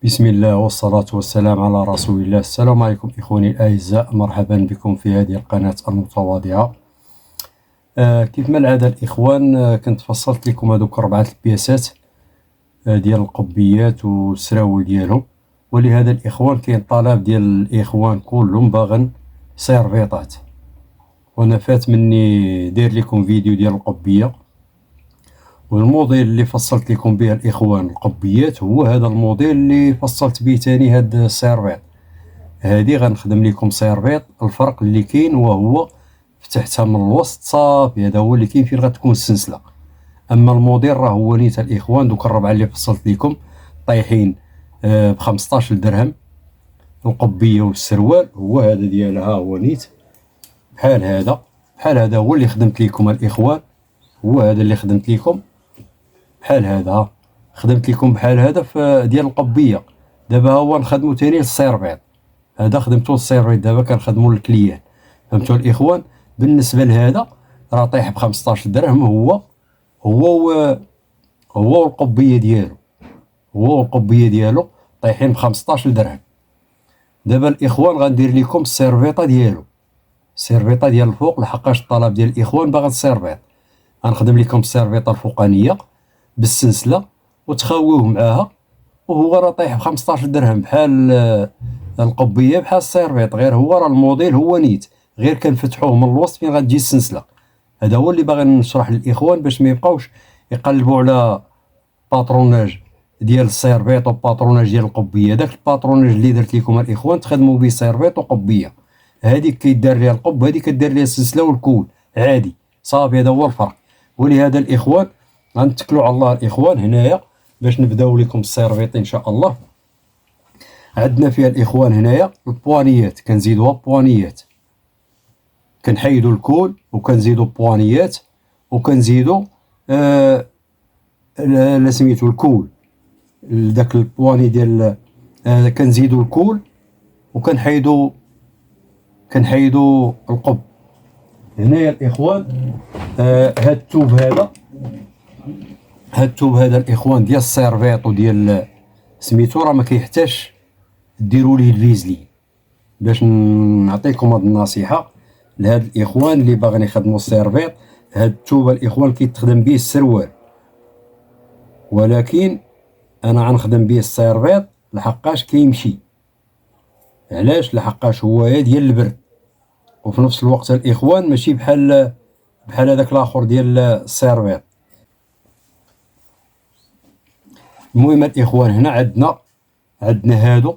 بسم الله والصلاة والسلام على رسول الله. السلام عليكم إخواني الأعزاء، مرحبا بكم في هذه القناة المتواضعة. كيف ما العادة الإخوان، كنت فصلت لكم هذوك 4 البياسات ديال القبيات والسراول ديالهم، ولهذا الإخوان كاين طلب ديال الإخوان كلهم باغن سيرفيطات، وأنا فات مني داير لكم فيديو ديال القبية، والموديل اللي فصلت لكم به الإخوان القبيات هو هذا الموديل اللي فصلت به تاني هاد السيرفيط. هادي غنخدم لكم سيرفيط، الفرق اللي كاين وهو فتحتها من الوسط صافي، هذا هو اللي كاين فين غتكون السلسلة. أما الموديل راه هو نيت الإخوان، دوك 4 اللي فصلت لكم طايحين ب15 درهم. القبية والسروال هو هذا ديالها، هو نيت بحال هذا هو اللي خدمت لكم الإخوان، هو هذا اللي خدمت لكم بحال هذا، خدمت لكم بحال هذا في ديال القبية. دابا هو نخدمو تاني للسيرفيط، هذا خدمتو للسيرفيط، دابا كنخدمو للكليان. فهمتوا الإخوان؟ بالنسبة لهذا راه طايح ب15 درهم، هو والقبية ديالو، طايحين ب15 درهم. دابا الإخوان غندير لكم السيرفيطة ديالو، السيرفيطة ديال الفوق، لحقاش الطلب ديال الإخوان باغا السيرفيط. غنخدم لكم السيرفيطة الفوقانية بالسلسلة وتخاويوه معاها، وهو راه طايح ب15 درهم بحال القبية بحال السيرفيط، غير هو راه الموديل هو نيت، غير كنفتحوه من الوسط فين غتجي السلسلة. هذا هو اللي باغي نشرح للإخوان باش ما يبقاوش يقلبوا على باتروناج ديال السيرفيط وباتروناج ديال القبية. داك الباتروناج اللي درت لكم الإخوان تخدموا به سيرفيط وقبية، هذيك كيدار ليها القب، هذيك كدار ليها السلسلة والكول عادي صافي. هذا هو الفرق. ولهذا الإخوان غنتكلوا على الله الإخوان هنايا باش نبداو لكم السيرفيط إن شاء الله. عندنا فيها الإخوان هنايا البوانيات، كنزيدوها بوانيات، كنحيدو الكول وكنزيدو بوانيات، وكنزيدو سميتو الكول لداك البواني ديال كنزيدو الكول وكنحيدو القب. هنايا الإخوان هاد التوب هذا الإخوان ديال السيرفيط وديال سميتو راه ما كيحتاجش ديروا ليه الفيزلين. باش نعطيكم هاد النصيحة لهاد الإخوان اللي باغيين يخدموا السيرفيط، هاد التوب الإخوان كيتخدم به السروال، ولكن أنا غنخدم به السيرفيط لحقاش كيمشي. علاش؟ لحقاش هو ديال البرد، وفي نفس الوقت الإخوان ماشي بحال هذاك الآخر ديال السيرفيط. المهم الإخوان هنا عندنا هادو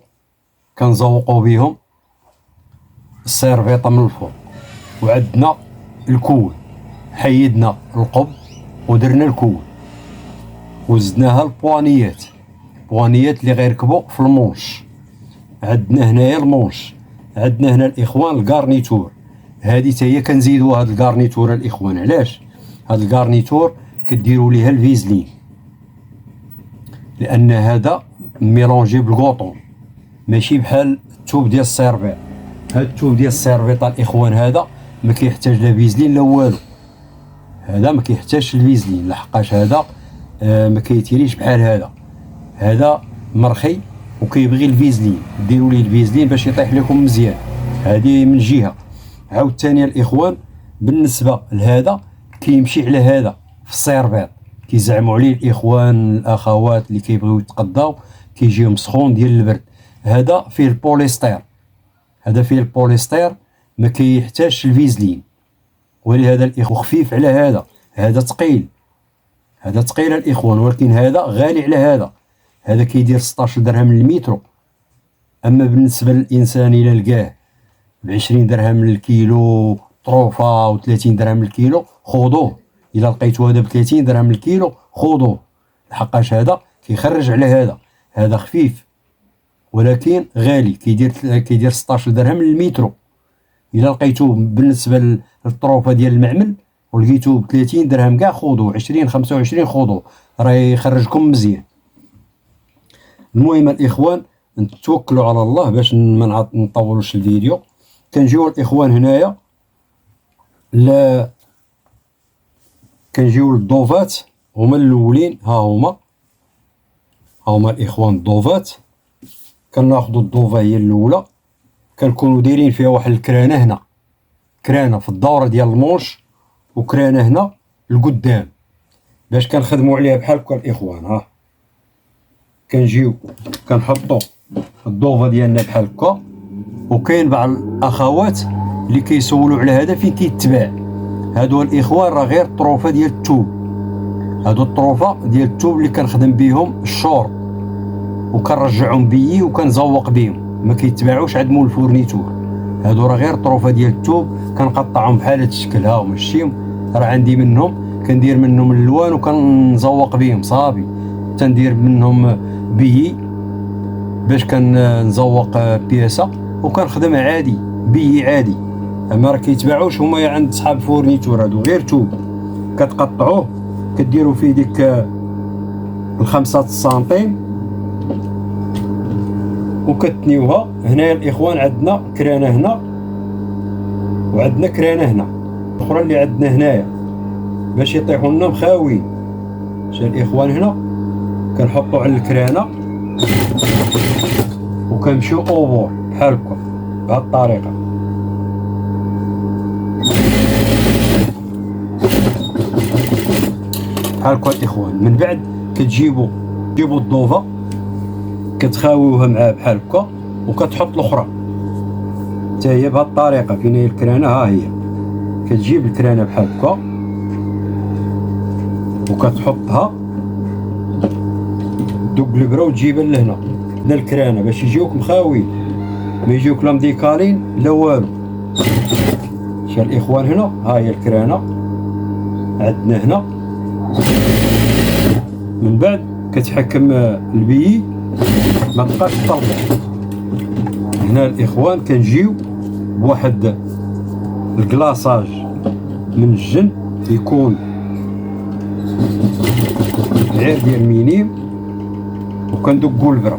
كنزوقو بهم السيرفيطة من الفوق، وعندنا الكول، حيدنا القب ودرنا الكول وزدناها البوانيات اللي غيركبوا في المونش. عندنا هنايا المونش، عندنا هنا الإخوان الكارنيتور، هذه حتى هي كنزيدوا هاد الكارنيتور الإخوان. علاش؟ هاد الكارنيتور كديروا ليها الفيزلين، لأن هذا ميلونجي بالكوطون، ماشي بحال التوب ديال السيرفيط. هاد التوب ديال السيرفيط الإخوان هذا ما كيحتاج لا فيزلين لا والو، هذا ما كيحتاجش الفيزلين لحقاش هذا ما كيتيريش بحال هذا مرخي وكيبغي الفيزلين، ديروا ليه الفيزلين باش يطيح لكم مزيان. هذه من جهة. عاود ثانية الإخوان بالنسبة لهذا كيمشي على هذا في السيرفيط، كيزعموا عليه الإخوان الأخوات اللي كيبغيو يتقداو كيجيهم سخون ديال البرد. هذا فيه البوليستير، ما كيحتاجش الفيزلين، ولهذا الإخوان خفيف على هذا ثقيل، الإخوان، ولكن هذا غالي على هذا كيدير 16 درهم للمترو. أما بالنسبة للإنسان إلا لقاه ب20 درهم للكيلو طروفة و30 درهم للكيلو خذوه، إلا لقيتو هذا ب30 درهم للكيلو خذوه، لحقاش هذا كيخرج على هذا خفيف ولكن غالي، كيدير 16 درهم للمترو. إلا لقيتو بالنسبة للطروفة ديال المعمل ولقيتو ب30 درهم كاع خذوه، 20 25 خذوه، راه يخرجكم مزيان. المهم الإخوان نتوكلوا على الله باش ما نطولوش الفيديو. كنجيو الإخوان هنايا كنجيو للضوفات، هما الاولين، ها هما الإخوان الضوفات. كناخدو الضوفه هي الاولى، كنكونو دايرين فيها واحد الكرانه هنا، كرانه في الدوره ديال المونش وكرانه هنا القدام باش كنخدموا عليها بحال هكا الاخوان. ها كنجيو كنحطوا الضوفه ديالنا بحال هكا. وكاين بعض الاخوات اللي كيسولوا على هذا فين كيتباع. هادو الاخوان راه غير الطروفه ديال التوب، هادو الطروفه ديال التوب اللي كنخدم بهم الشور وكنرجعهم بيي وكنزوق بهم، ما كيتباعوش عند مول الفورنيتور. هادو راه غير الطروفه ديال التوب كنقطعهم بحال هاد الشكل. ها هما الشيم راه عندي منهم، كندير منهم الالوان وكنزوق بهم صافي. تندير منهم بيي باش كنزوق بياسه وكنخدم عادي بيي عادي. اما راه كيتباعوش هما عند صحاب الفورنيتور، هادو غير توب كتقطعوه كديروا فيه ديك الخمسة سنتيم وكتنيوها. هنا الاخوان عندنا كرانه هنا وعندنا كرانه هنا الاخرى اللي عندنا هنايا باش يطيحوا لنا مخاوين. شا الاخوان هنا كنحطوا على الكرانه وكنمشيو اوفور بحال هكا بهاد الطريقه. بحال هكا الاخوان. من بعد كتجيبوا الضوفه كتخاويوها معاه بحال هكا وكتحط الاخرى حتى هي بهاد الطريقه. فين هي الكرانه؟ ها هي. كتجيب الكرانه بحال هكا وكتحطها دوك البرا وتجيبها لهنا الكرانه باش يجيوك مخاوين، ما يجيوك لا مديكالين لا والو. شا الاخوان هنا ها هي الكرانه عندنا هنا. من بعد كتحكم البيي ما تبقاش تطلق. هنا الاخوان كنجيو بواحد الكلاصاج من الجن يكون غير ديال مينيم وكندقوا البرا.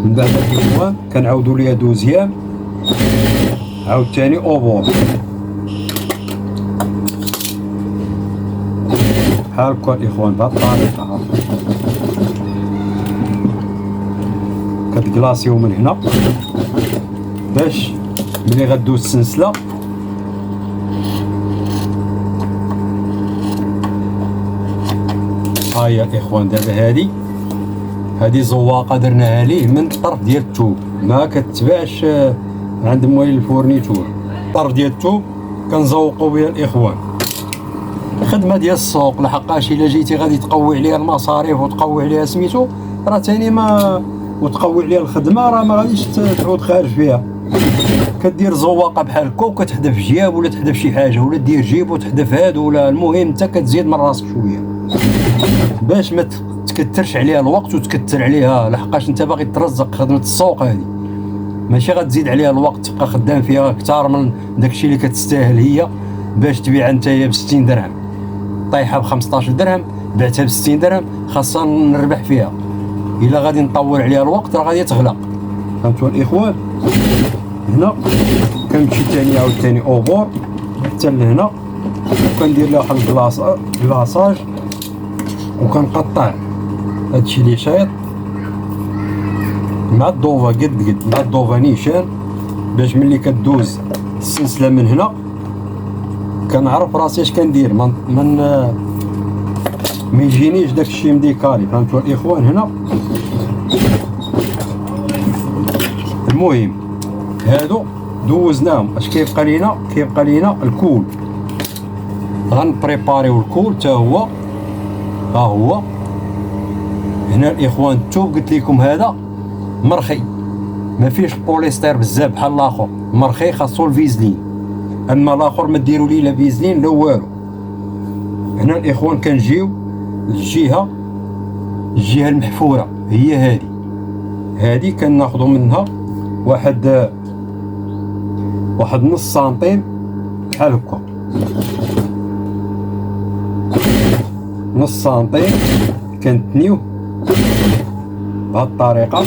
من بعد الاخوان كنعاودوا ليها دوزيام عاوتاني اوفور بحال هكا الاخوان بهاد الطريقه. كتكلاصيو من هنا باش ملي غدوز السلسله ها هي الاخوان. دابا هادي زواقه درناها ليه من الطرف ديال التوب، ما كتباعش عند موالي الفورنيتور. الطرف ديال التوب كنزوقوا بها الاخوان. خدمه ديال السوق لحقاش الا جيتي غادي تقوي عليها المصاريف وتقوي عليها سميتو راه تاني ما وتقوي عليها الخدمه راه ما غاديش تعود خارج فيها. كدير زواقه بحال هكا وكتحذف جياب ولا تحذف شي حاجه ولا دير جيب وتحذف هادو ولا المهم انت كتزيد من راسك شويه باش ما تكثرش عليها الوقت وتكثر عليها لحقاش انت باغي ترزق. خدمه السوق هذه ماشي غتزيد عليها الوقت تبقى خدام فيها اكثر من داكشي اللي كتستاهل هي باش تبيع نتايا ب 60 درهم طايحه ب 15 درهم بعتها ب 60 درهم خاصها نربح فيها. الا غادي نطول عليها الوقت راه غادي تغلق. فهمتوا الاخوان؟ هنا كنمشي ثاني عاوتاني اوفور حتى لهنا وكندير لها واحد الكلاصاج وكنقطع هادشي اللي شايط مع الضوفه قد مع الضوفه نيشان باش ملي كدوز السلسله من هنا كنعرف راسي اش كندير ما يجينيش داكشي مديكالي. فهمتوا الاخوان؟ هنا المهم هادو دوزناهم. اش كيبقى لينا؟ كيبقى لينا الكول. غنبريباريو الكول حتى هو. ها هو هنا الاخوان التوب قلت لكم هذا مرخي ما فيش بوليستير بزاف بحال الاخر، مرخي خاصو الفيزلين. اما الاخر ما ديروا ليه لا فيزلين لا والو. هنا الاخوان كنجيو الجهه المحفوره هي هذه كناخذوا منها واحد نص سنتيم بحال هكا، نص سنتيم كنتنيوه بهاد الطريقه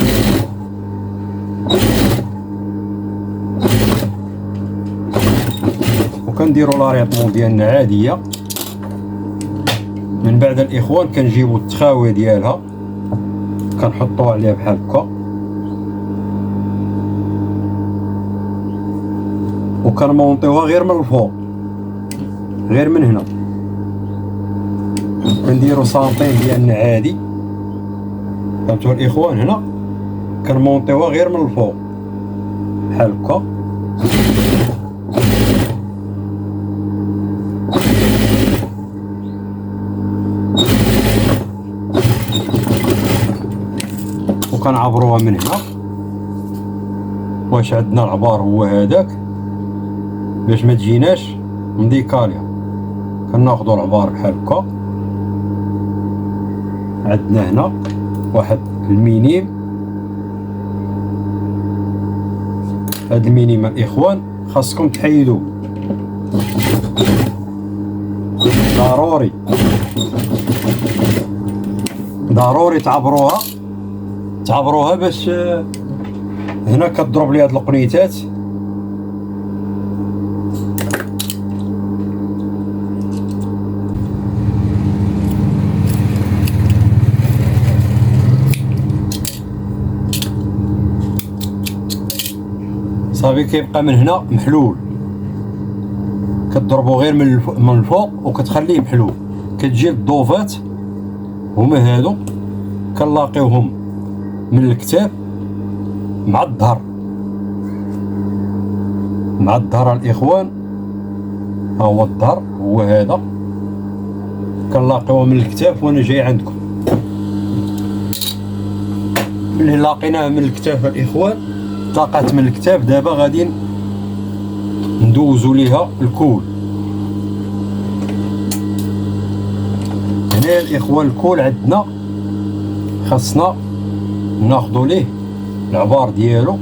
وكنديروا لاريطمون ديالنا عاديه. من بعد الاخوان كنجيبوا التخاوي ديالها كنحطوها عليها بحال هكا وكنمونطيوها غير من الفوق، غير من هنا كنديرو سانتيم ديالنا عادي. فهمتوا الاخوان؟ هنا كنمونطيوها غير من الفوق بحال هكا وكنعبروها من هنا. واش عندنا العبار هو هذاك باش ما تجيناش مديكاليا، كناخذوا العبار بحال هكا. عندنا هنا واحد المينيم، هاد المينيم الاخوان خاصكم تحيدوه ضروري، ضروري تعبروها باش هنا كتضرب لي هاد القنيتات. صافي كيبقى من هنا محلول، كتضربو غير من الفوق وكتخليه محلول. كتجي الضوفات هما هادو كنلاقيوهم من الكتاب مع الظهر، مع الظهر الاخوان. ها هو الظهر هو هذا، كنلاقيوه من الكتاف وانا جاي عندكم. اللي لاقيناه من الكتاف الاخوان طاقات من الكتاب. دابا غادي ندوزو ليها الكول. هنا الاخوان الكول عندنا خاصنا ناخذوا ليه العبار ديالو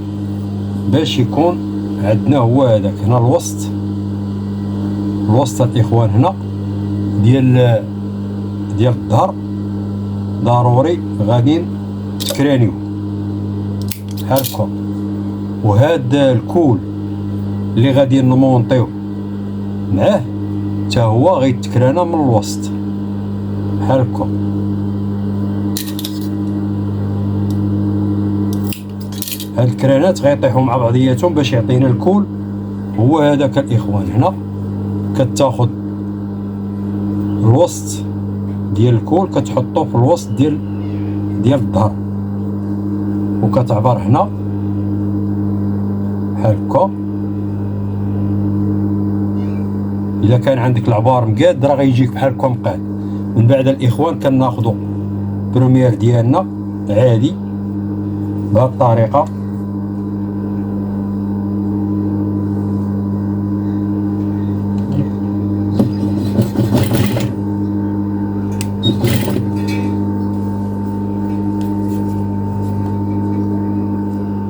باش يكون عندنا هو هذاك. هنا الوسط الاخوان هنا ديال الظهر ضروري غادي تكرانيو بحال هكا. وهاد الكول اللي غادي نمونطيو معاه حتى هو غيتكرانا من الوسط بحال هكا. هاد الكرانات غيطيحوا مع بعضياتهم باش يعطينا الكول هو هذاك الاخوان. هنا كتاخذ الوسط ديال الكول كتحطو في الوسط ديال الظهر وكتعبر هنا بحال هكا. الا كان عندك العبار مقاد راه غيجيك بحال هكا مقاد. من بعد الاخوان كناخذوا بروميير ديالنا عادي بهذه الطريقه.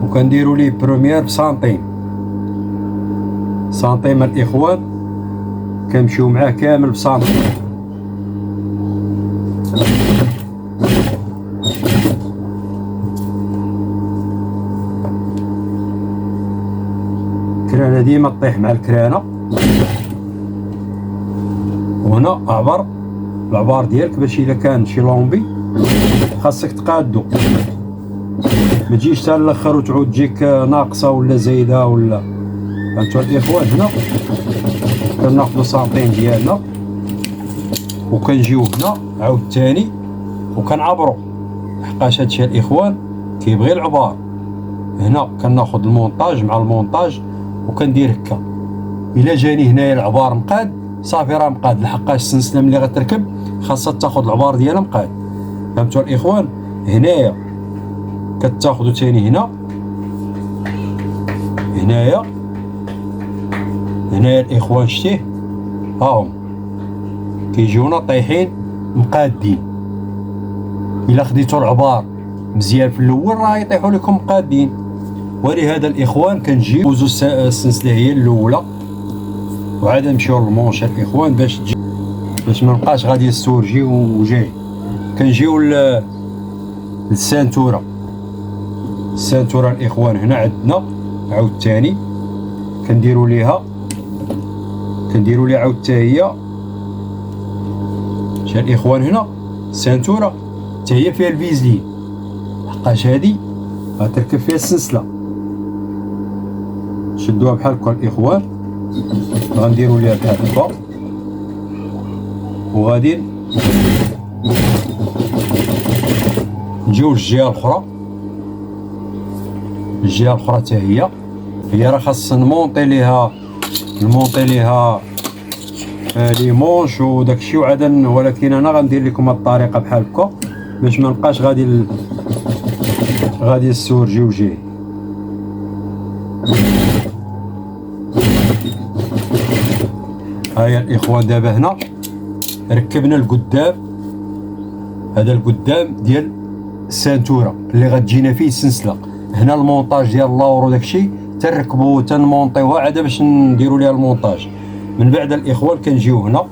وكنديرو ليه بروميير بسنتيم الاخوان، كنمشيو معاه كامل بسنتيم. الكرانه ديما تطيح مع الكرانه. وهنا اعبر العبار ديالك باش الا كان شي لومبي خاصك تقادو، ما تجيش حتى الاخر وتعود تجيك ناقصه ولا زايده ولا. فهمتوا الاخوان؟ هنا كناخذوا سنتيم ديالنا وكنجيو هنا عاود ثاني وكنعبروا، لحقاش هادشي الاخوان كيبغي العبار. هنا كناخذ المونطاج مع المونطاج وكندير هكا. الا جاني هنايا العبار مقاد صافي راه مقاد، لحقاش السلسله ملي غتركب خاصها تاخذ العبار ديالها مقاد. فهمتوا الاخوان؟ هنايا كتاخذوا ثاني هنايا الاخوان شتيه هاهم كيجيونا طايحين مقادين. الا خديتوا العبار مزيان في الاول راه يطيحوا لكم مقادين. ولهذا الاخوان كنجيو السلسله هي الاولى وعاد نمشيو للمونش الاخوان باش ما نبقاش غادي السورجي وجاي. كنجيو للسانتوره الاخوان. هنا عندنا عاود ثاني كنديروا ليها عاود حتى هي. شا الاخوان هنا السانتوره حتى هي فيها الفيزلين لحقاش هادي غتركب فيها السنسله. نشدوها بحال هكا الاخوان، غنديروا ليها بحال هكا وغادي نجيو للجهه الاخرى. الجهه الاخرى حتى هي راه خاص نمونطي ليها لي مونش وداكشي وعادا، ولكن انا غندير لكم هاد الطريقه بحال هكا باش ما نبقاش غادي السورجي وجهي. هيا الاخوان دابا هنا ركبنا القدام، هذا القدام ديال السانتوره اللي غتجينا فيه السلسله. هنا المونطاج ديال اللور وداكشي تنركبو تنمونطيوها عاد باش نديرو ليها المونطاج. من بعد الاخوان كنجيو هنا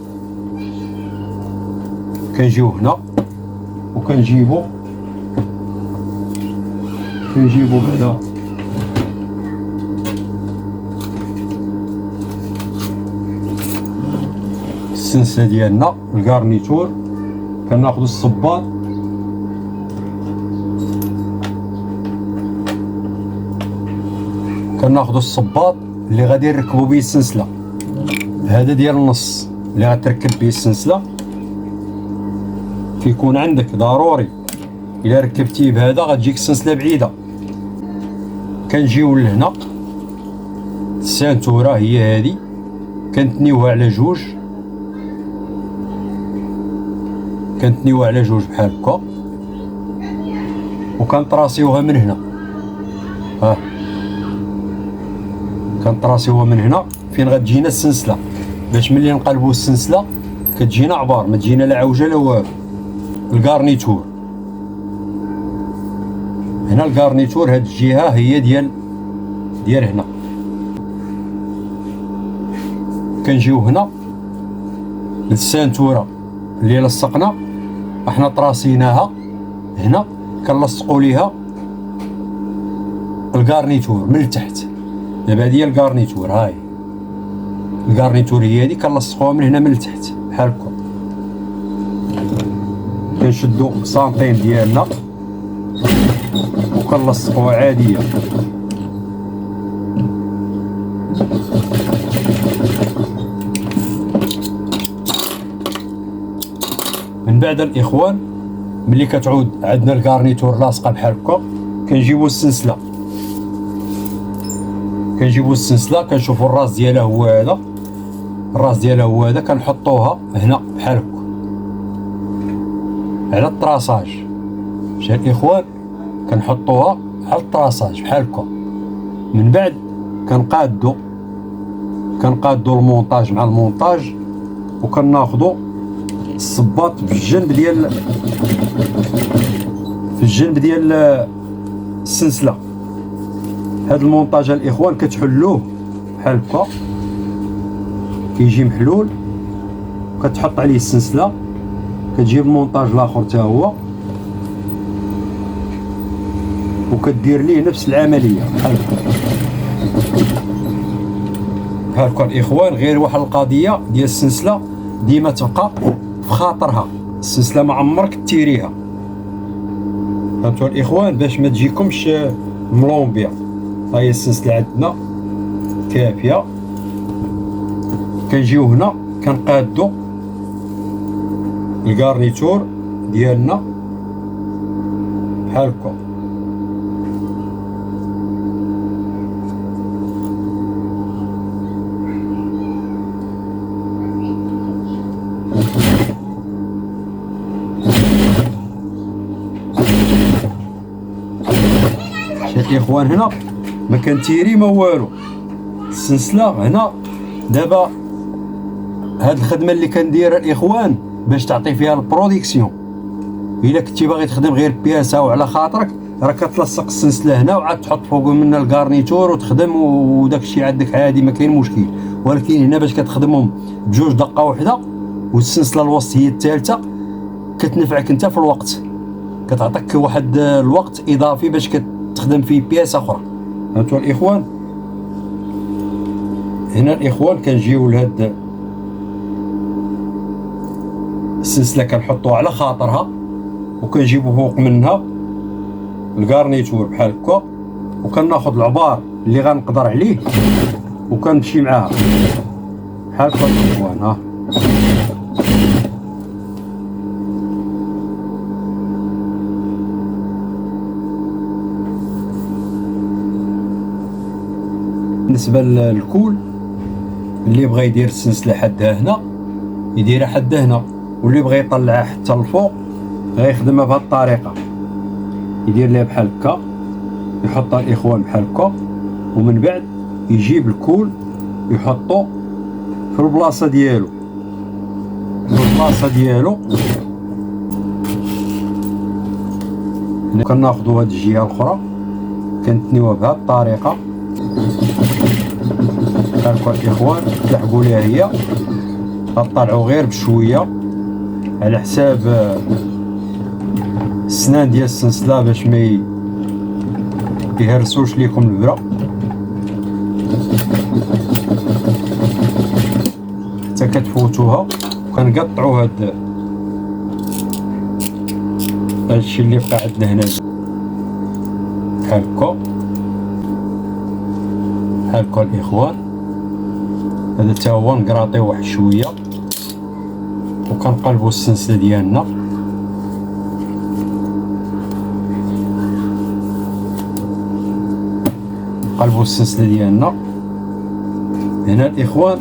وكنجيبو بعدا السنسله ديالنا الكارنيتور. كناخدو الصباط اللي غادي نركبو به السنسله. هذا ديال النص اللي غتركب به السنسله كيكون عندك ضروري. الا ركبتيه بهذا غتجيك السنسله بعيده. كنجيو لهنا السانتوره هي هذه، كنتنيوها على جوج بحال هكا وكنطراسيوها من هنا. كنطراسيوها من هنا فين غتجينا السنسله، باش ملي نقلبو السنسله كتجينا عبار، ما تجينا لا عوجه لا والو. الكارنيتور هنا، الكارنيتور هاد الجهه هي ديال هنا. كنجيو هنا للسانتوره اللي لصقنا، احنا طراسيناها هنا، كنلصقوا ليها الكارنيتور من التحت. دابا هادي هي الكارنيتور، هاي الكارنيتور هي هادي، كنلصقوها من هنا من التحت بحال هكا. كنشدو سانطين ديالنا وكنلصقوها عاديه. من بعد الاخوان ملي كتعود عندنا الكارنيتور لاصقه بحال هكا، كنجيبو السنسله كنشوفو الراس ديالها هو هذا، كنحطوها هنا بحال هكا على الطراساج. شايف الاخوان، كنحطوها على الطراساج بحال هكا. من بعد كنقادو المونطاج مع المونطاج، وكناخدو الصباط في الجنب ديال السلسله. هاد المونطاج الاخوان كتحلوه بحال هكا، كيجي محلول، كتحط عليه السلسله، كتجيب المونطاج الاخر حتى هو وكدير ليه نفس العمليه بحال هكا الاخوان. غير واحد القضيه ديال السلسله، ديما تبقى في خاطرها السلسله، ما عمرك تيريها، فهمتوا الاخوان، باش ما تجيكمش ملومبيه. هاي السلسله عندنا كافيه. كنجيو هنا كنقادو الكارنيتور ديالنا بحال هكا. شايف الاخوان، هنا ما كنتيري ما والو السلسله. هنا دابا هاد الخدمه اللي كنديرها الاخوان باش تعطي فيها البروديكسيون. الا كنتي باغي تخدم غير بياسه وعلى خاطرك، راه كتلصق السلسله هنا وعاد تحط فوق منها الكارنيتور وتخدم، وداك الشيء عندك عادي ما كاين مشكل. ولكن هنا باش كتخدمهم بجوج دقه واحده، والسلسله الوسط هي الثالثه، كتنفعك انت في الوقت، كتعطيك واحد الوقت اضافي باش كتخدم فيه بياسه اخرى. فهمتوا الاخوان. هنا الاخوان كنجيو لهاد السلسله، كنحطوها على خاطرها وكنجيبو فوق منها الكارنيتور بحال هكا، وكناخذ العبار اللي غنقدر عليه وكنمشي معاها بحال هكا الاخوان. ها بالنسبه للكول اللي بغى يدير السلسله حدها هنا يديرها حدا هنا، واللي بغى يطلعها حتى الفوق غيخدمها بهذه الطريقه، يدير ليها بحال هكا، يحطها الاخوان بحال هكا، ومن بعد يجيب الكول يحطو في البلاصه ديالو، كناخذوا هاد الجهه الاخرى كنتنيوها بهذه الطريقه بحال هكا الاخوان، تلحقوا ليها هي، غطلعوا غير بشويه على حساب السنان ديال السلسله باش ما يهرسوش ليكم البرا، حتى كتفوتوها. وكنقطعوا هادشي اللي بقى عندنا هنا بحال هكا الاخوان. هذا تا هو نقراطيه واحد شويه وكنقلبوا السلسله ديالنا. نقلبوا السلسله ديالنا هنا الاخوان.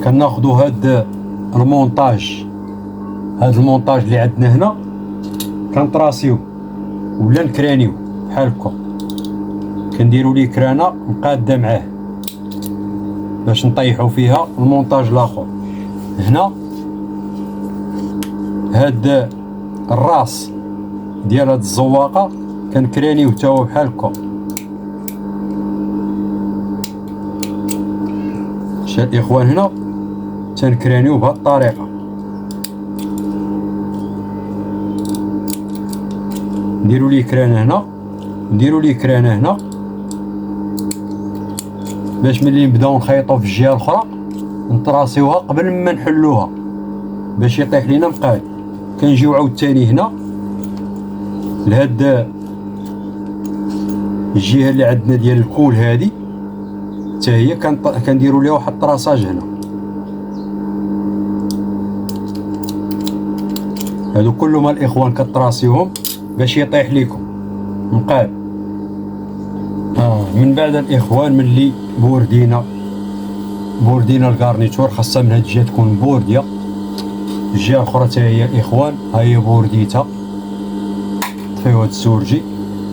كناخذوا هاد المونتاج، اللي عندنا هنا كنطراسيو ولا نكرانيو بحال هكا، كنديروا ليه كرانه مقاده معاه باش نطيحوا فيها المونتاج الاخر. هنا هاد الراس ديال هاد الزواقه كنكرانيو حتى هو بحال هكا. شا الاخوان هنا تنكرانيو بهاد الطريقه، نديروا ليه كرانه هنا، نديروا ليه كرانه هنا، باش ملي نبداو نخيطوا في الجهه الاخرى نطراسيوها قبل ما نحلوها باش يطيح لينا مقاد. كنجيو عاوتاني هنا لهاد الجهه اللي عندنا ديال الكول هادي حتى هي كنديروا ليها واحد الطراساج هنا. هادو كلهم الاخوان كطراسيوهم باش يطيح ليكم مقاد. من بعد الاخوان ملي بوردينا الكارنيتور، خاصها من هاد الجهه تكون بورديه، الجهه الاخرى حتى هي الاخوان ها هي بورديتها. طفيو هاد السورجي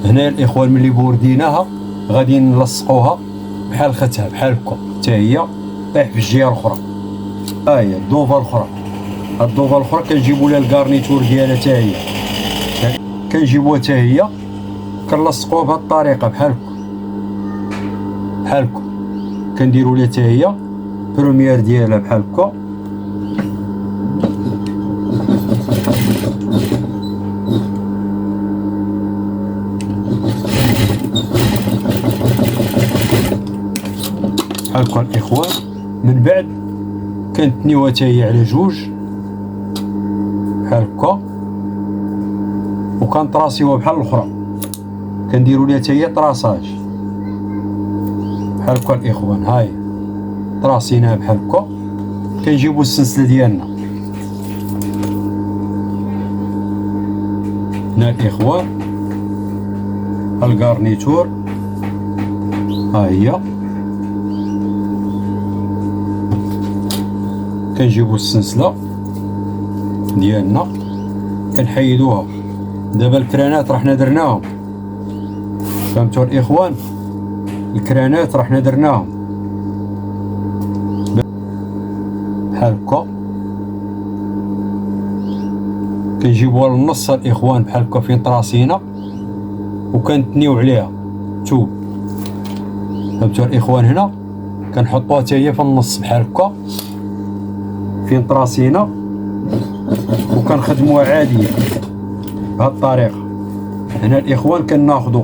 هنا الاخوان ملي بورديناها غادي نلصقوها بحال ختها بحال هكا حتى هي طيح في الجهه الاخرى. ها هي الضوفه الاخرى، هاد الضوفه الاخرى كنجيبوا لها الكارنيتور ديالها حتى هي، كنجيبوها حتى هي كنلصقوها بهاد الطريقه بحال هكا، كنديروا ليها حتى هي بروميير ديالها بحال هكا. بحال هكا الاخوان. من بعد كنتنيوها حتى هي على جوج بحال هكا، وكنطراسيوها بحال الاخرى، كنديروا ليها حتى هي طراساج بحال هكا الاخوان. هاي طراسيناها بحال هكا. كنجيبوا السلسله ديالنا هنا الاخوان، الكارنيتور ها هي، كنجيبوا السلسله ديالنا كنحيدوها. دابا الكرانات راه حنا درناهم، فهمتوا الاخوان؟ الكرانات راه حنا درناهم بحال هكا. كنجيبوها للنص الاخوان بحال هكا فين طراسينا، وكنتنيو عليها توب. فهمتوا الاخوان؟ هنا كنحطوها حتى هي في النص بحال هكا فين طراسينا، وكنخدموها عاديه بهاد الطريقه. هنا الاخوان كناخذوا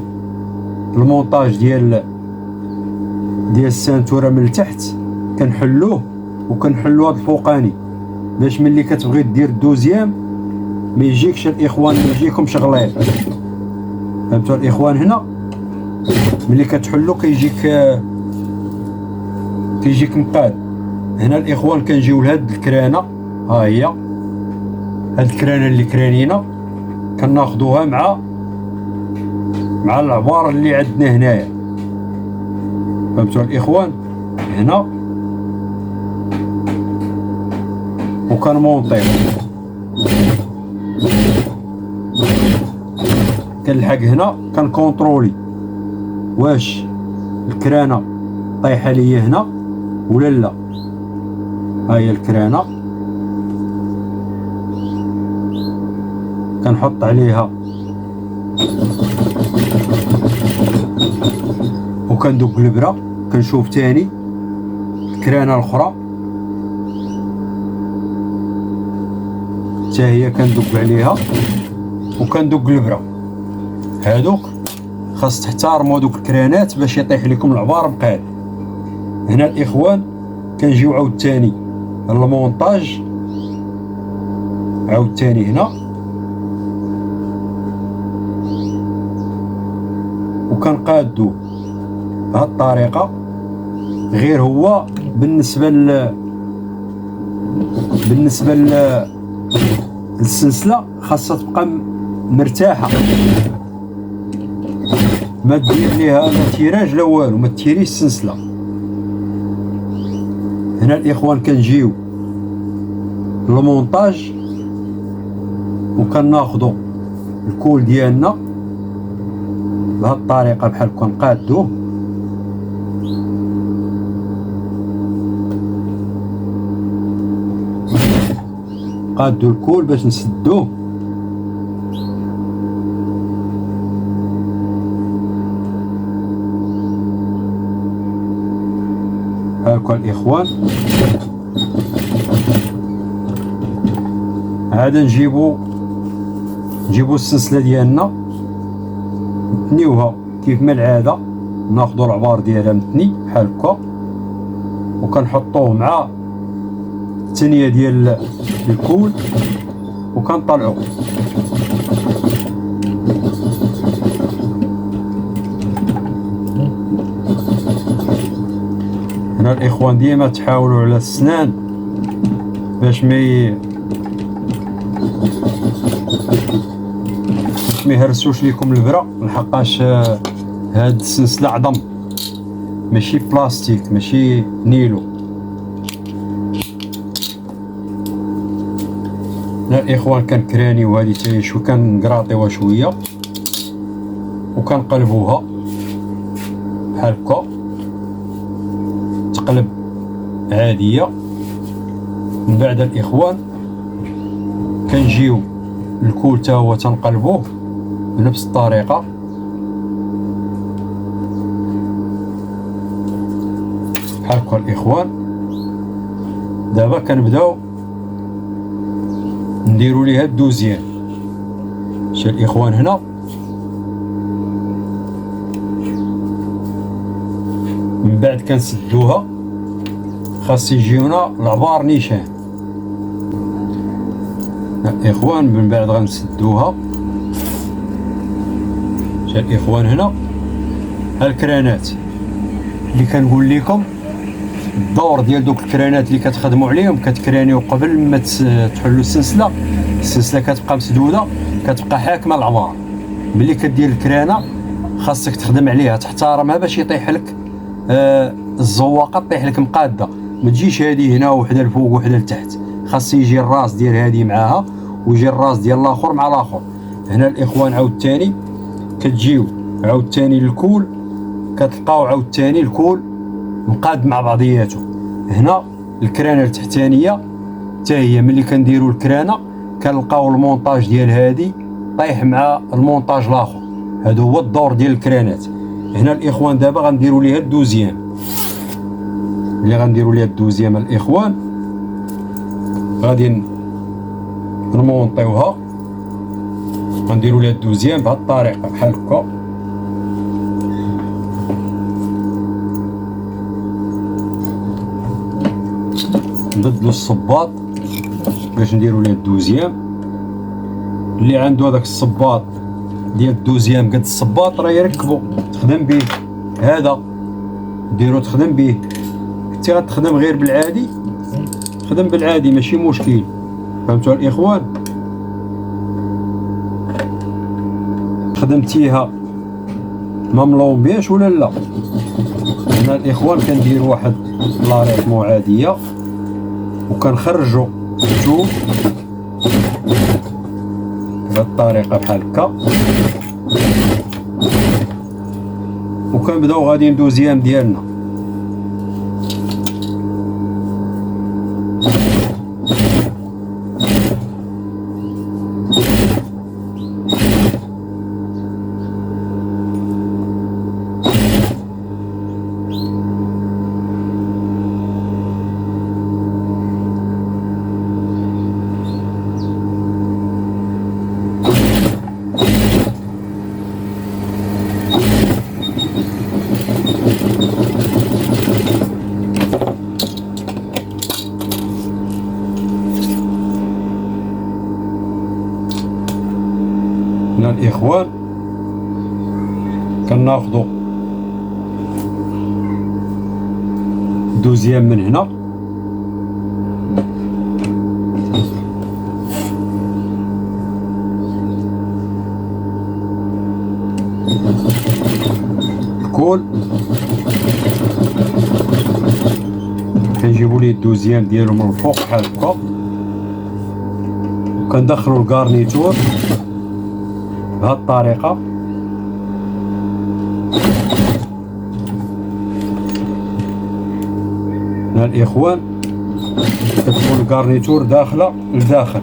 المونتاج ديال السانتوره من التحت كنحلوه، وكنحلو هاد الفوقاني باش ملي كتبغي دير الدوزيام ما يجيكش الاخوان، ما يجيكمش غليظ. فهمتوا الاخوان؟ هنا ملي كتحلو كيجيك مقاد. هنا الاخوان كنجيو لهاد الكرانه، ها هي هاد الكرانه اللي كرانينا كناخدوها مع العبار اللي عندنا هنايا. فهمتوا الاخوان؟ هنا وكنمونطيو، كنلحق هنا كنكونترولي واش الكرانه طايحه ليا هنا ولا لا. ها هي الكرانه كنحط عليها وكندق البرة، كنشوف تاني الكرانه الاخرى حتى هي كندق عليها وكندق البرة. هادوك خاص تحتارموا هادوك الكرانات باش يطيح لكم العبار مقاد. هنا الاخوان كنجيو عاوتاني المونتاج، عاوتاني هنا وكنقادو بهاد الطريقه. غير هو بالنسبه للسلسله خاصها تبقى مرتاحه، ما دير ليها لا تيراج لا والو، ما تيريش السلسله. هنا الاخوان كنجيو للمونتاج وكناخدو الكول ديالنا بهاد الطريقه بحال هكا، نقادوه قادو الكول باش نسدوه. هاكا الاخوان عاد نجيبو السلسله ديالنا نتنيوها كيف ما العاده، ناخدو العبار ديالها متني بحال هكا وكنحطوه مع الثانيه ديال الكول وكنطلعو. هنا الاخوان ديما تحاولوا على السنان باش ما يهرسوش ليكم البرة، لحقاش هاد السلسله عظم ماشي بلاستيك ماشي نيلو. هنا الاخوان كنكرانيو هادي حتى شو كنقراطيوها شويه وكنقلبوها بحال هكا تقلب عاديه. من بعد الاخوان كنجيو الكول تا هو تنقلبوه بنفس الطريقه. بحال هكا الاخوان. دابا كنبداو نديرو ليها الدوزيام. شتي الاخوان هنا من بعد كنسدوها، خاص يجيونا العبار نيشان. الاخوان من بعد غنسدوها. شتي الاخوان هنا ها الكرانات اللي كنقول لكم الدور ديال دوك الكرانات اللي كتخدموا عليهم، كتكرانيو قبل ما تحلوا السلسله كتبقى مسدوده، كتبقى حاكمه العبار. ملي كدير الكرانه خاصك تخدم عليها تحترمها باش يطيح لك الزواقه تطيح لك مقاده، ما تجيش هذه هنا وحده الفوق وحده لتحت. خاص يجي الراس ديال هذه معاها ويجي الراس ديال الاخر مع الاخر. هنا الاخوان عاوتاني كتجيو عاوتاني الكول، كتلقاو عاوتاني الكول مقاد مع بعضياته. هنا الكرانه التحتانيه حتى هي ملي كنديروا الكرانه كنلقاو المونتاج ديال هذه طايح مع المونتاج الاخر. هذا هو الدور ديال الكرانات. هنا الاخوان دابا غنديروا ليها الدوزيام. اللي غنديروا ليها الدوزيام الاخوان غادي نمونطيوها، غنديروا ليها الدوزيام بهذه الطريقه بحال هكا. نبدلوا الصباط باش نديروا ليه الدوزيام. اللي عنده هذاك الصباط ديال الدوزيام قد الصباط راه يركبو تخدم به. هذا ديرو تخدم به. كنتي غتخدم غير بالعادي خدم بالعادي ماشي مشكل. فهمتوا الاخوان؟ خدمتيها ما ملومبياش ولا لا؟ هنا الاخوان كندير واحد لاريتمو عاديه وكنخرجو الثوب بهذه الطريقه بحال هكا، وكنبداو غادي ندوزيام ديالنا. هنا الاخوان كناخدو دوزيام من هنا الكول، كنجيبو ليه الدوزيام ديالو من الفوق بحال هكا، وكندخلو الكارنيتور بهذه الطريقه. هنا الاخوان كتكون الكارنيتور داخله لداخل.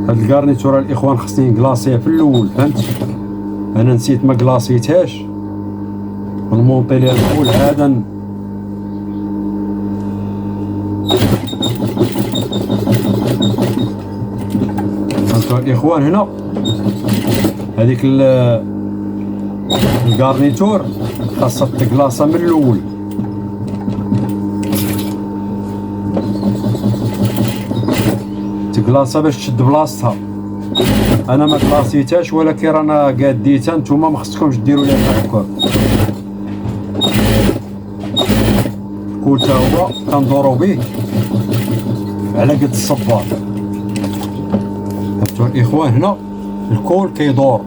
هاد الكارنيتور الاخوان خصني نكلاصيه في الاول، فهمت؟ انا نسيت ما كلاصيتهاش ونمونطي ليها الكول عادا. فهمتوا الاخوان؟ هنا هذيك الكارنيتور خاصها تكلاصا من الاول. تكلاصا باش تشد بلاصتها. انا ما كلاصيتهاش ولكن رانا قاديتها، نتوما ما خصكمش ديروا ليها بحال هكا. الكول تا هو كندورو به على قد الصباط. فهمتوا الاخوان؟ هنا الكول كيدور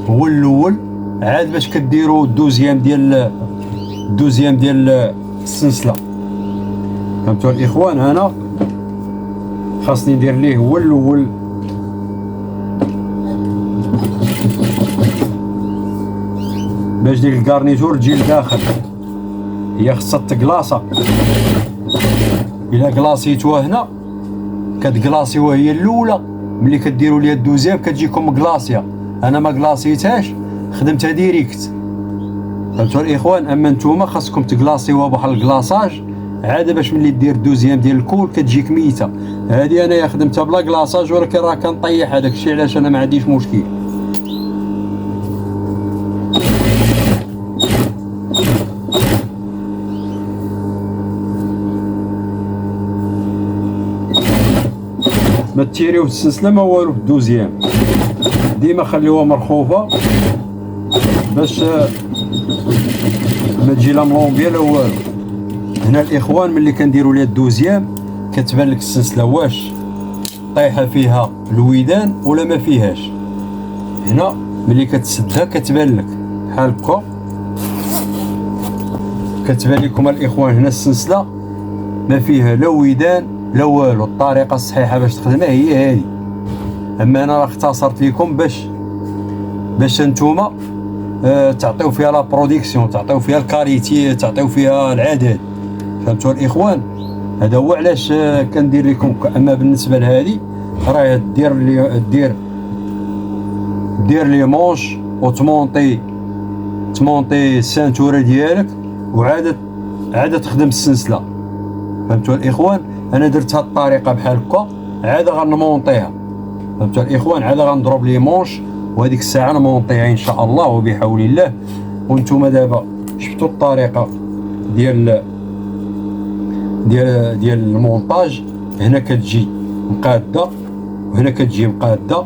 هو الاول، عاد باش كديروا الدوزيام ديال السلسله. فهمتوا الاخوان؟ انا خاصني ندير ليه هو الاول باش ديك الكارنيتور تجي لداخل. هي خصها تكلاصا. الا كلاصيتوها هنا كتكلاصيوها هي الاولى، ملي كديروا ليها الدوزيام كتجيكم مكلاصيه. انا ما كلاصيتهاش، خدمتها ديريكت. فهمتوا الاخوان؟ اما نتوما خاصكم تكلاصيوها بواحد الكلاصاج عاد باش ملي دير الدوزيام ديال الكول كتجيك ميته. هذه انايا خدمتها بلا كلاصاج ولكن راه كنطيح هذاك الشيء علاش انا ما عنديش مشكل. ما تيريو السلسله ما والو في الدوزيام، ديما خليوها مرخوفه باش ما تجي لا ملومبيه لا والو. هنا الاخوان ملي كنديروا ليها الدوزيام كتبان لك السلسله واش طايحه فيها الويدان ولا ما فيهاش. هنا ملي كتسدها كتبان لك بحال هكا، كتبان لكم الاخوان هنا السلسله ما فيها لا ويدان لا والو. الطريقه الصحيحه باش تخدمها هي هذه. اما انا راه اختصرت لكم باش نتوما تعطيو فيها لا برودكسيون، تعطيو فيها الكاليتي، تعطيو فيها العدد. فهمتوا الاخوان؟ هذا هو علاش كندير لكم. اما بالنسبه لهذه راه دير لي مونش وتمونطي السانتوره ديالك، وعاد عاد تخدم السلسله. فهمتوا الاخوان؟ انا درت هاد الطريقه بحال هكا، عاد غنمونطيها. فهمتوا الاخوان؟ عاد غنضرب لي مونش وهذيك الساعه نمونطيها ان شاء الله وبحول الله. وانتم دابا شفتوا الطريقه ديال المونتاج. هنا كتجي مقاده، وهنا كتجي مقاده،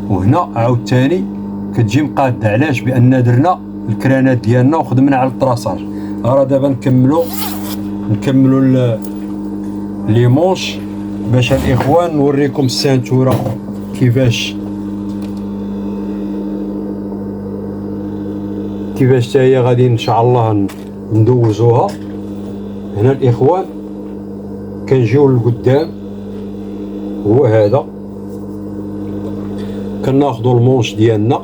وهنا عاوتاني كتجي مقاده. علاش؟ بان درنا الكرانات ديالنا وخدمنا على الطراساج. راه دابا نكملوا لي مونش باش الاخوان نوريكم السانتوره كيفاش حتى هي غادي ان شاء الله ندوزوها. هنا الاخوان كنجيو للقدام، هو هذا كناخذوا المونش ديالنا،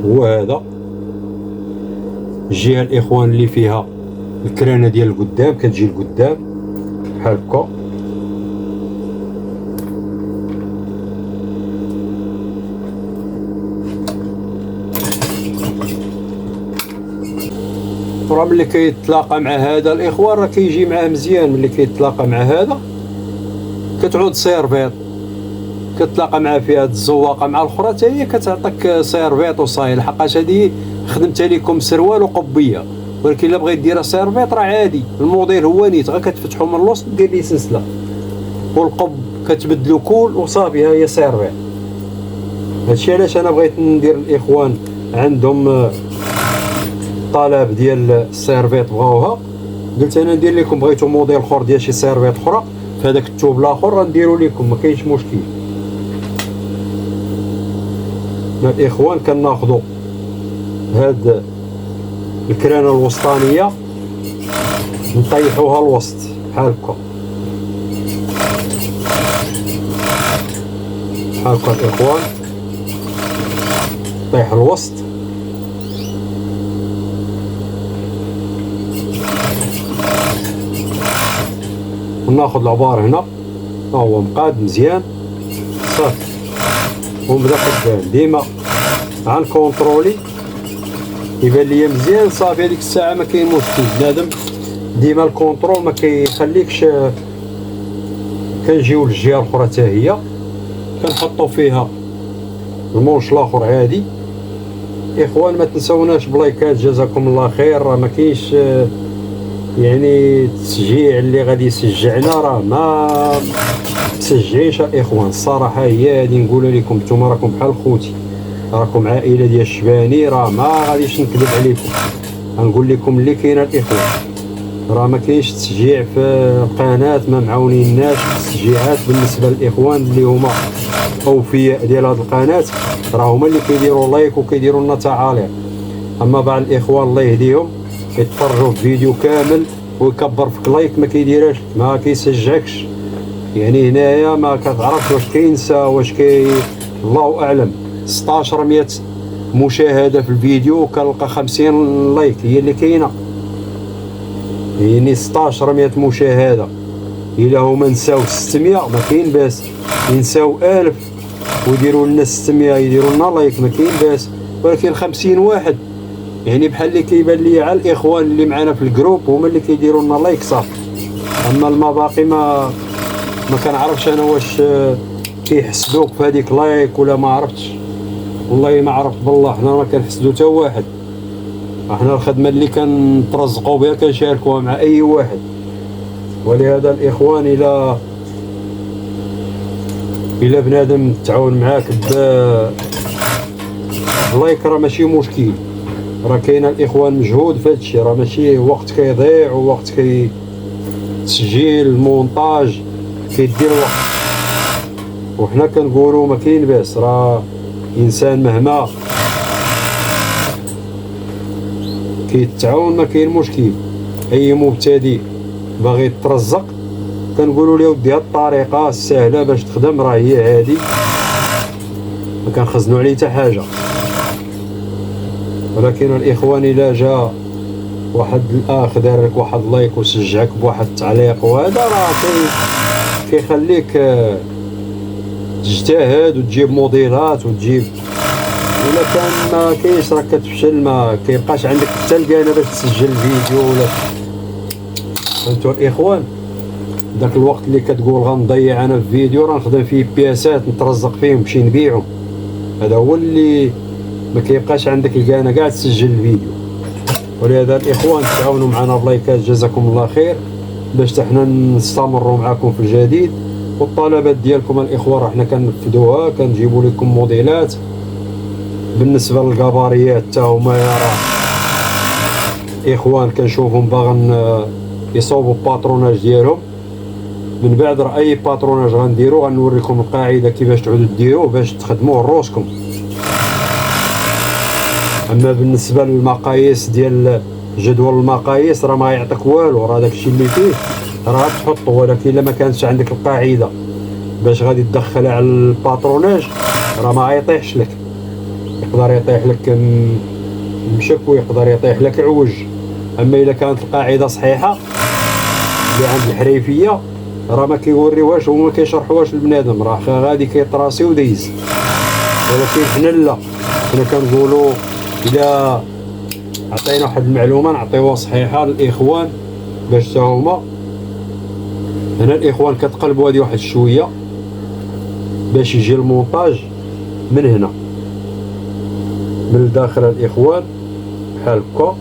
هو هذا الجهه الاخوان اللي فيها الكرانه ديال القدام كتجي لقدام بحال هكا. راه ملي كيتلاقى مع هذا الاخوان راه كيجي معاه مزيان. ملي كيتلاقى مع هذا كتعود سيرفيط، كتلاقى مع فيها الزواقه مع الاخرى حتى هي كتعطيك سيرفيط وصايل. لحقاش هذه خدمت لكم سروال وقبيه، ولكن الا بغيت ديرها سيرفيط راه عادي. الموديل هو نيت، غير كتفتحو من الوسط دير ليه سلسله، والقب كتبدلو كول وصافي، ها هي سيرفيط. هادشي علاش انا بغيت ندير الاخوان عندهم طلب ديال السيرفيط بغاوها، قلت انا ندير لكم. بغيتو موديل اخر ديال شي سيرفيط اخرى في هذاك الثوب الاخر غنديرو لكم، ما كاينش مشكل. الاخوان كناخذوا هاد الكرانه الوسطانيه نطيحوها الوسط بحال هكا، بحال هكا الاخوان. طيح الوسط، وناخذ العبار هنا، ها هو مقاد مزيان صافي. ونبدا قدام ديما غنكونترولي يبان ليا مزيان صافي. هذيك الساعه ما كاين مشكل. بنادم ديما الكونترول ما كيخليكش. كنجيو للجهه الاخرى حتى هي كنحطوا فيها المونش الاخر عادي. اخوان ما تنساوناش بلايكات، جزاكم الله خير. راه ما كاينش يعني التشجيع اللي غادي يشجعنا راه ما تشجعيش الاخوان. الصراحه هي هذه نقولها لكم، نتوما راكم بحال خوتي، راكم عائله ديال الشباني، راه ما غاديش نكذب عليكم. غنقول لكم اللي كاينه الاخوان، راه ما كاينش تشجيع في القناه، ما معاونيناش التشجيعات بالنسبه للاخوان اللي هما اوفياء ديال هذه القناه، راه هما اللي كيديروا لايك وكيديروا لنا تعاليق. اما بعض الاخوان الله يهديهم يتفرجوا في فيديو كامل ويكبر فيك لايك ما كيديرهاش، ما كيسجعكش. يعني هنايا ما كتعرفش واش كينسى واش الله اعلم. 1600 مشاهده في الفيديو وكنلقى 50 لايك هي اللي كاينه. يعني 1600 مشاهده الا هما نساو 600 ما كاين باس، ينساو 1000 ويديروا لنا 600 يديروا لنا لايك ما كاين باس. ولكن 50 واحد يعني بحال اللي كيبان لي على الاخوان اللي معنا في الجروب هما اللي كيديروا لنا لايك صافي. اما المباقي ما كنعرفش انا واش كيحسدوك في هذيك لايك ولا ما عرفتش. والله ما عرفت بالله، حنا ما كنحسدو حتى واحد. احنا الخدمه اللي كنترزقوا بها كنشاركوها مع اي واحد. ولهذا الاخوان الى بنادم تعاون معاك بلايك راه ماشي مشكل. راه كاين الاخوان مجهود في هادشي، راه ماشي وقت كيضيع ووقت تسجيل المونتاج كيدير وقت. وحنا كنقولوا ما كاين باس، راه انسان مهما كيتعاون ما كاين مشكل. اي مبتدئ باغي يترزق كنقولوا له ودي هاد الطريقه السهله باش تخدم راه هي هادي، ما كنخزنوا عليه حتى حاجه. ولكن الاخوان الا جا واحد الاخ دار لك واحد لايك وشجعك بواحد التعليق وهذا راه كيخليك تجتهد وتجيب موديلات وتجيب. ولا كان ما كاينش راك كتفشل ما كيبقاش عندك حتى القناه باش تسجل فيديو فهمتوا الاخوان؟ داك الوقت اللي كتقول غنضيع انا في فيديو راه نخدم فيه بياسات نترزق فيهم نمشي نبيعهم، هذا هو اللي ما كيبقاش عندك الكانه كاع تسجل الفيديو. ولهذا الاخوان تعاونوا معنا بلايكات جزاكم الله خير باش حتى حنا نستمروا معكم في الجديد. والطلبات ديالكم الاخوان راه حنا كنفذوها، كنجيبوا لكم موديلات. بالنسبه للكاباريات حتى هما راه اخوان كنشوفهم باغن يصوبوا الباتروناج ديالهم. من بعد راه اي باتروناج غنديرو غنوريكم القاعده كيفاش تعودوا ديروه باش تخدموه لروسكم. اما بالنسبه للمقاييس ديال جدول المقاييس راه ما يعطيك والو، راه داكشي اللي فيه راه تحطو، ولكن الا ما كانتش عندك القاعده باش غادي تدخلها على الباتروناج راه ما غيطيحش لك. يقدر يطيح لك مشك ويقدر يطيح لك عوج. اما الا كانت القاعده صحيحه اللي عند الحريفيه راه ما كيوريوهاش وما كيشرحوهاش لبنادم، راه غادي كيطراسي ودايز. ولكن حنا لا، حنا كنقولوا اذا عطينا واحد المعلومه نعطيوها صحيحه للاخوان باش حتى هما. هنا الاخوان كتقلبوا هذه واحد شويه باش يجي المونتاج من هنا من الداخل الاخوان بحال هكا،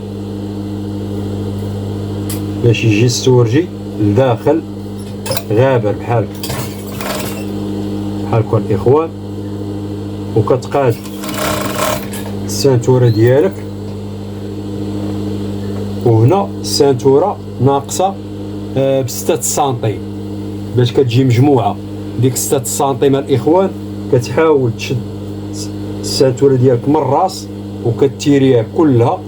باش يجي السورجي لداخل غابر بحال هكا الاخوان. وكتقاد السانتوره ديالك، وهنا السانتوره ناقصه ب6 سنتيم باش كتجي مجموعه. ديك 6 سنتيم الاخوان كتحاول تشد السانتوره ديالك من الراس وكتيريها كلها.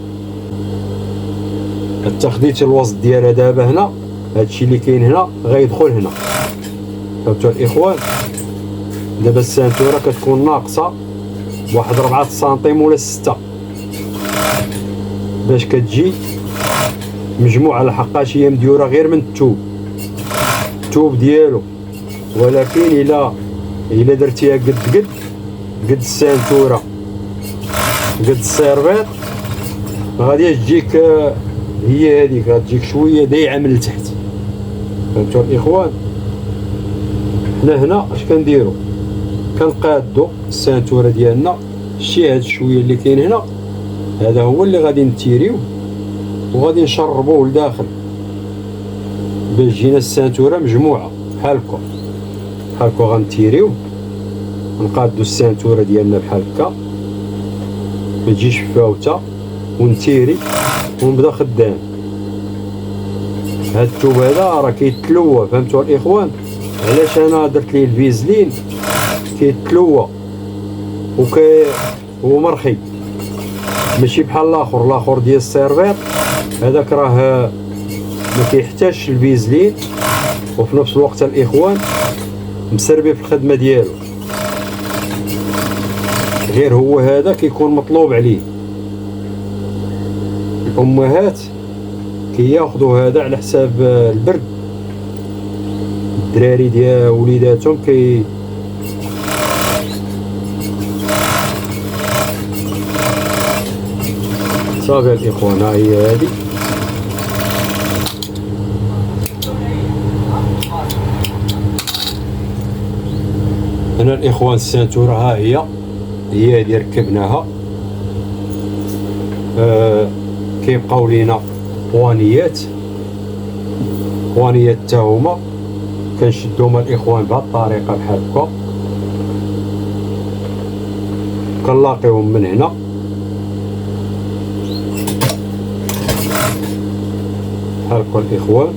خديتي الوسط ديالها دابا هنا، هادشي اللي كاين هنا غيدخل هنا. فهمتوا الاخوان؟ دابا السانتوره كتكون ناقصه واحد 4 سنتيم ولا 6 باش كتجي مجموعه، لحقاش هي مديوره غير من التوب ديالو. ولكن الا درتيها قد السانتوره قد السيرفيط غادي تجيك هي هذيك، غتجيك شويه دايعه من التحت. فهمتوا الاخوان؟ حنا هنا اش كنديرو؟ كنقادو السانتوره ديالنا. شتي هاد شويه اللي كاين هنا هذا هو اللي غادي نتيريو وغادي نشربوه لداخل باش تجينا السانتوره مجموعه بحال هكا. غنتيريو نقادو السانتوره ديالنا بحال هكا ما تجيش فاوته، ونتيري ونبدا خدام. هاد الثوب هذا راه كيتلوى. فهمتوا الاخوان؟ علاش انا درت ليه الفيزلين؟ كيتلوى هو مرخي ماشي بحال الاخر ديال السيرفيط. هذاك راه ما كيحتاجش الفيزلين، وفي نفس الوقت الاخوان مسربي في الخدمه ديالو. غير هو هذا كيكون مطلوب عليه. الامهات كياخذوا هذا على حساب البرد. الدراري ديال وليداتهم صافي الاخوان. ها هي هذه هنا الاخوان السانتوره، ها هي هذه ركبناها. كيبقاو لينا قوانيات حتى هما كنشدوهم الاخوان بهذه الطريقه بحال هكا. كنلاقيهم من هنا بحال هكا الاخوان.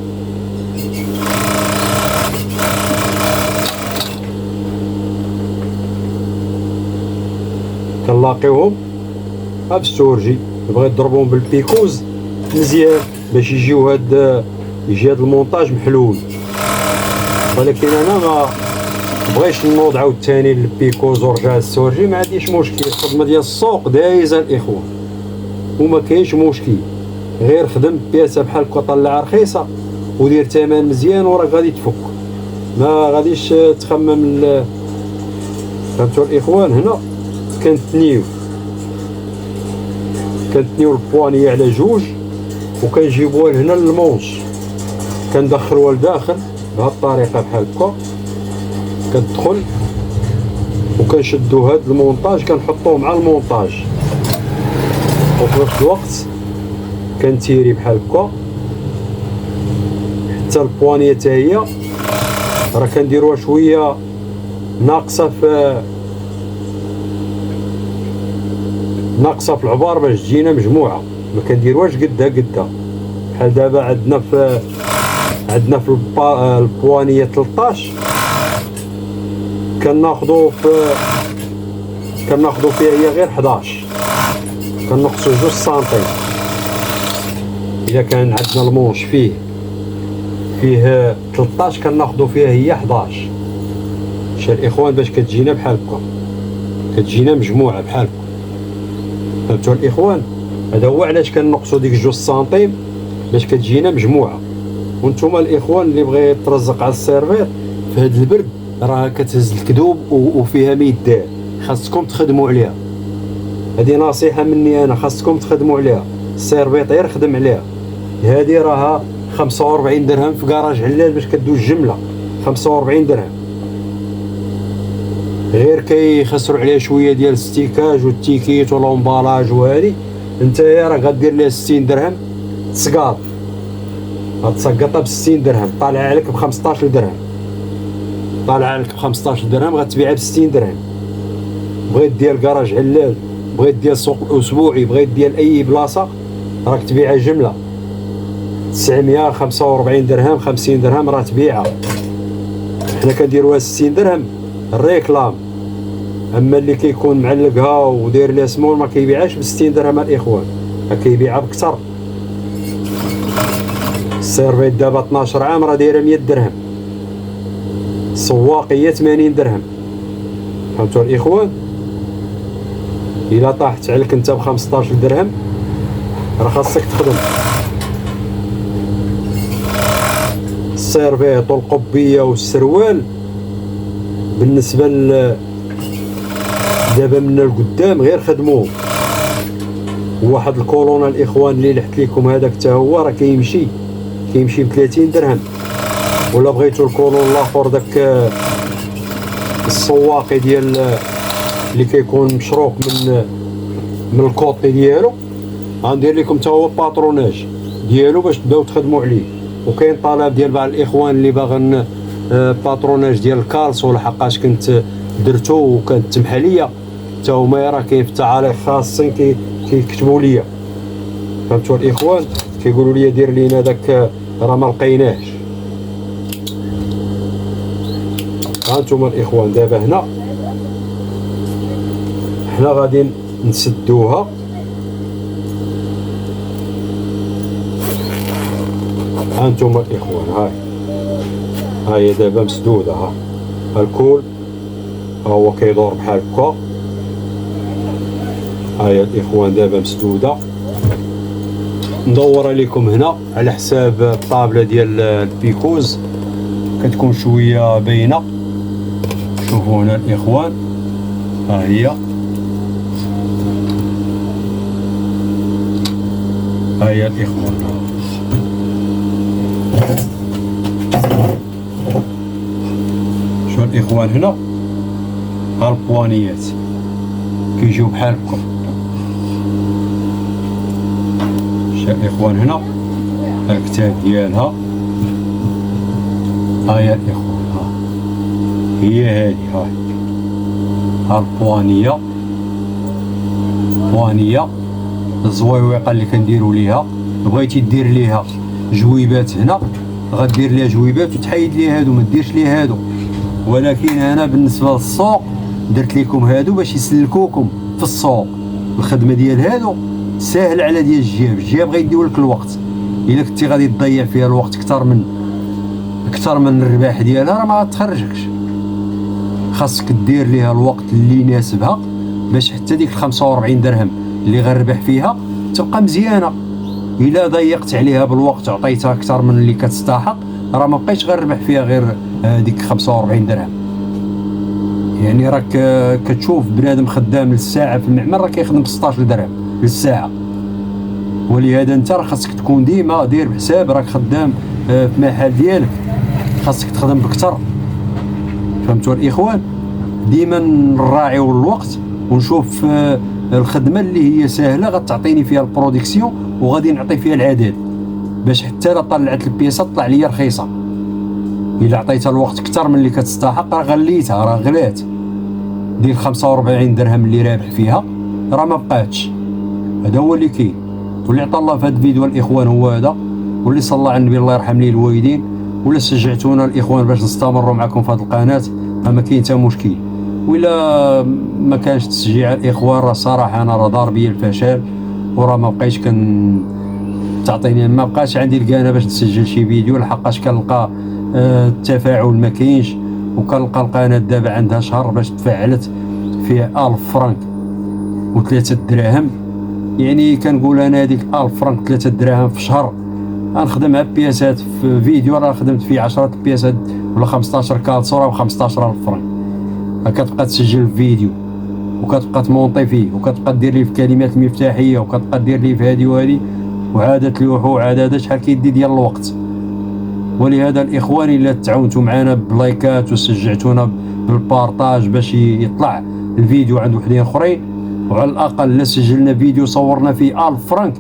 كنلاقيوهم بالسورجي. بغيت نضربهم بالبيكوز مزيان باش يجي هاد المونتاج محلول. ولكن انا ما بغيتش نوض عاوتاني البيكوز ورجع السورجي، ما عنديش مشكل. الخدمه ديال السوق دايزه الاخوان وما كاينش مشكل. غير خدم بياسه بحال هكا طلع رخيصه ودير ثمن مزيان وراك غادي تفك، ما غاديش تخمم. فهمتوا الاخوان؟ هنا كنتنيو البوانيه على جوج وكنجيبوها لهنا للمونش. كندخلوها لداخل بهذه الطريقه بحال هكا، كتدخل وكنشدو هاد المونطاج كنحطوه مع المونطاج، وفي نفس الوقت كنتيري بحال هكا حتى البوانيه حتى هي راه كنديروها شويه ناقصه في العبار باش تجينا مجموعه، ما كنديروهاش قدها قدها. بحال دابا عندنا في البوانيه 13 كناخذوا فيها هي غير 11، كنقصوا 2 سنتيم. الا كان عندنا المونش فيه 13 كناخذوا فيها هي 11. شا الاخوان باش كتجينا بحال هكا، كتجينا مجموعه بحال هكا. فهمتوا الاخوان؟ هذا هو علاش كنقصوا ديك 2 سنتيم باش كتجينا مجموعه. وانتم الاخوان اللي بغى يترزق على السيرفير في هذا البرد راه كتهز الكذوب وفيها ما يدار، خاصكم تخدموا عليها. هذه نصيحه مني انا، خاصكم تخدموا عليها. السيرفيطير خدم عليها. هذه راها 45 درهم في كراج علال باش كدوز جمله، 45 درهم. غير كيخسروا عليها شويه ديال الستيكاج والتيكيت والامبالاج، وهذه انت راه غدير ليها 60 درهم تسقاط، غتسقطها ب 60 درهم، طالعه عليك ب 15 درهم، طالعه عليك ب 15 درهم غتبيعها ب 60 درهم. بغيت ديال كراج علال، بغيت ديال سوق اسبوعي، بغيت ديال اي بلاصه، راك تبيعها جمله 945 درهم 50 درهم راه تبيعها. حنا كنديروها 60 درهم الريكلام. اما اللي كيكون معلقها وداير لها سمول ما كيبيعهاش ب 60 درهم الاخوان، كيبيعها بكثر. السيرفيت دابا 12 عام راه دايره 100 درهم، السواقيه 80 درهم. فهمتوا الاخوان؟ الا طاحت عليك انت ب 15 درهم راه خاصك تخدم. السيرفيت والقبيه والسروال بالنسبه دابا من القدام غير خدموه. واحد الكولونا الاخوان اللي لحت لكم هذاك حتى هو راه كيمشي ب 30 درهم. ولا بغيتو الكولون الاخر داك السواقي ديال اللي كيكون مشروك من الكوطي ديالو، غندير لكم حتى هو باتروناج ديالو باش تبداو تخدموا عليه. وكاين طلب ديال بعض الاخوان اللي باغن باتروناج ديال الكالسو، لحقاش كنت درتو وكانت تمحى ليا حتى هما راه كاين في التعاليق خاصين كيكتبوا ليا. فهمتوا الاخوان؟ كيقولوا لي دير لينا داك راه ما لقيناهش. هانتوما الاخوان دابا هنا حنا غادي نسدوها. هانتوما الاخوان هاي دابا مسدوده، ها الكل هو كيدور بحال هكا. هاي الاخوان دابا مسدوده. ندور عليكم هنا على حساب الطابله ديال البيكوز كتكون شويه باينه. شوفوا هنا الاخوان، ها هي الاخوان. شوف الاخوان هنا ها البوانيات كيجيو بحال هكا. شوف الاخوان هنا الكتاب ديالها، هاي الاخوان هي هذه ها البوانيه، الزويويقه اللي كنديروا ليها. بغيتي دير ليها جويبات هنا غدير ليها جويبات وتحيد ليها هادو، ما ديرش ليها هادو. ولكن انا بالنسبه للسوق درت لكم هادو باش يسلكوكم في السوق. الخدمه ديال هادو ساهل على ديال الجياب غيديو لك الوقت. الا كنتي غادي تضيع فيها الوقت اكثر من الرباح ديالها راه ما غتخرجكش. خاصك دير ليها الوقت اللي يناسبها باش حتى ديك 45 درهم اللي غنربح فيها تبقى مزيانه. الا ضيقت عليها بالوقت وعطيتها اكثر من اللي كتستحق راه ما بقيتش غنربح فيها غير ديك 45 درهم. يعني راك كتشوف بنادم خدام للساعه في المعمل راه كيخدم ب 16 درهم للساعه. ولهذا انت راه خاصك تكون ديما داير بحساب راك خدام في المحل ديالك خاصك تخدم بكثر. فهمتوا الاخوان؟ ديما نراعيو الوقت ونشوف الخدمه اللي هي سهله غتعطيني فيها البرودكسيون وغادي نعطي فيها العدد، باش حتى لا طلعت البياسه طلع ليا رخيصه. الا عطيتها الوقت اكثر من اللي كتستحق راه غليتها، راه غلات. ديال 45 درهم اللي رابح فيها راه ما بقاتش. هذا هو اللي كاين. واللي عطى الله في هذا الفيديو الاخوان هو هذا، واللي صلى على النبي الله يرحم ليه الوالدين، ولا شجعتونا الاخوان باش نستمروا معكم في هذه القناه فما كاين حتى مشكل. ولا ما كانش تشجيع الاخوان راه صراحه انا راه ضار بيا الفشل، وراه ما بقيتش تعطيني، ما بقاش عندي القانه باش نسجل شي فيديو، لحقاش كنلقى التفاعل ما كاينش. وكنلقى القناه دابا عندها شهر باش تفعلت فيه 1000 فرنك و3 دراهم. يعني كنقول انا هذيك 1000 فرنك 3 دراهم في شهر غنخدمها بياسات. في فيديو راه خدمت فيه 10 بياسات ولا 15 كالصوره ب 15000 فرنك. كتبقى تسجل الفيديو وكتبقى تمونطي فيه وكتبقى دير ليه في الكلمات المفتاحيه وكتبقى دير ليه في هذه وهذه وعادت لوحو وعاد شحال كيدي ديال الوقت. ولهذا الاخوان الا تعاونتوا معنا بلايكات وشجعتونا بالبارطاج باش يطلع الفيديو عند وحدين اخرين، وعلى الاقل لا سجلنا فيديو صورنا فيه 1000 فرنك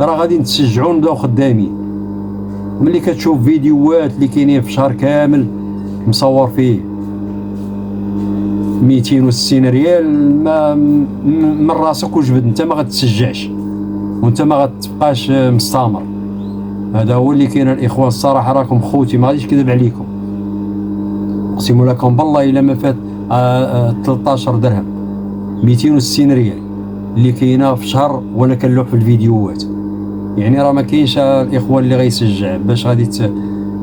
راه غادي نتشجعوا نبداو خدامين. ملي كتشوف فيديوهات اللي كاينين في شهر كامل مصور فيه 260 ريال ما من راسك وجبد، انت ما غتشجعش وانت ما غتبقاش مستمر. هذا هو اللي كاين الاخوان. الصراحه راكم خوتي ما غاديش كذب عليكم، اقسم لكم بالله الا ما فات 13 درهم 260 ريال اللي كاينه في شهر وانا كنلوح في الفيديوهات. يعني راه ما كاينش الاخوان اللي غيسجع باش غادي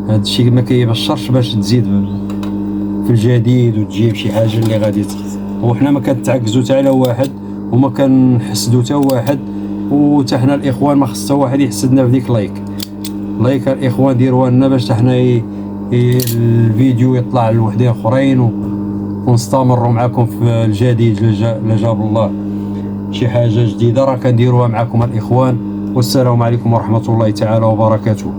هذا الشيء ما كيبشرش باش تزيد في الجديد وتجيب شي حاجه اللي غادي وحنا ما كنتعكزوا حتى على واحد وما كنحسدوا حتى واحد، وحتى حنا الاخوان ما خص حتى واحد يحسدنا في ديك لايك الاخوان ديروها لنا باش حنا الفيديو يطلع لوحدين اخرين ونستمروا معكم في الجديد. لا جاب الله شي حاجه جديده راه كنديروها معكم الاخوان. والسلام عليكم ورحمه الله تعالى وبركاته.